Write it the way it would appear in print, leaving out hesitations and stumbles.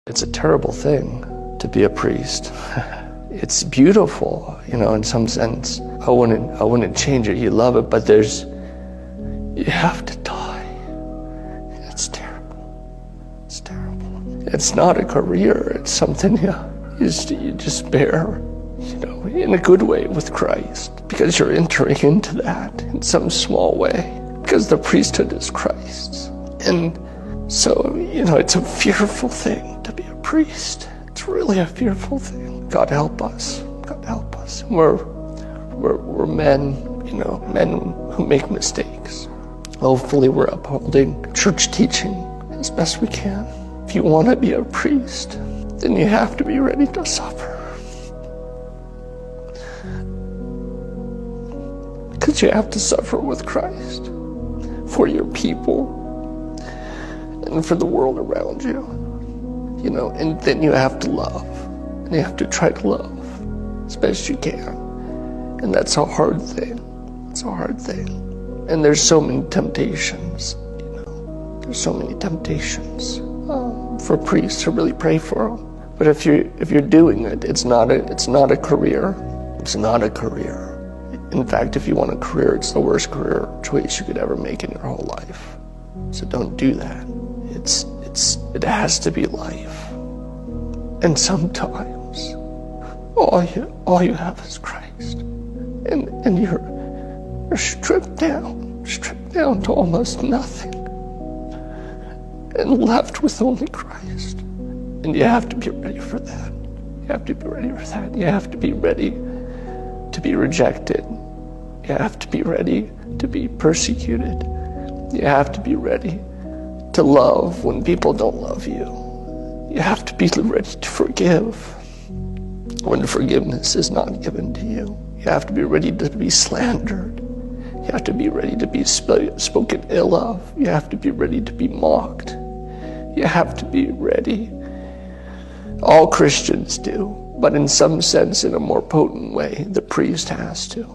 It's a terrible thing to be a priest. It's beautiful, in some sense. I wouldn't change it. You love it, but you have to die. It's terrible. It's terrible. It's not a career. It's something you just bear, in a good way with Christ, because you're entering into that in some small way, because the priesthood is Christ's. And so, it's a fearful thing to be a priest. It's really a fearful thing. God help us. God help us. We're men, men who make mistakes. Hopefully we're upholding church teaching as best we can. If you want to be a priest, then you have to be ready to suffer. Because you have to suffer with Christ for your people and for the world around you, and then you have to love, and you have to try to love as best you can. And that's a hard thing. It's a hard thing. And there's so many temptations, There's so many temptations for priests to really pray for them. But if you're doing it, it's not a career. It's not a career. In fact, if you want a career, it's the worst career choice you could ever make in your whole life. So don't do that. It has to be life. And sometimes all you have is Christ. And you're stripped down to almost nothing. And left with only Christ. And you have to be ready for that. You have to be ready for that. You have to be ready to be rejected. You have to be ready to be persecuted. You have to be ready to love when people don't love you. You have to be ready to forgive when forgiveness is not given to you. You have to be ready to be slandered. You have to be ready to be spoken ill of. You have to be ready to be mocked. You have to be ready. All Christians do, but in some sense, in a more potent way, the priest has to.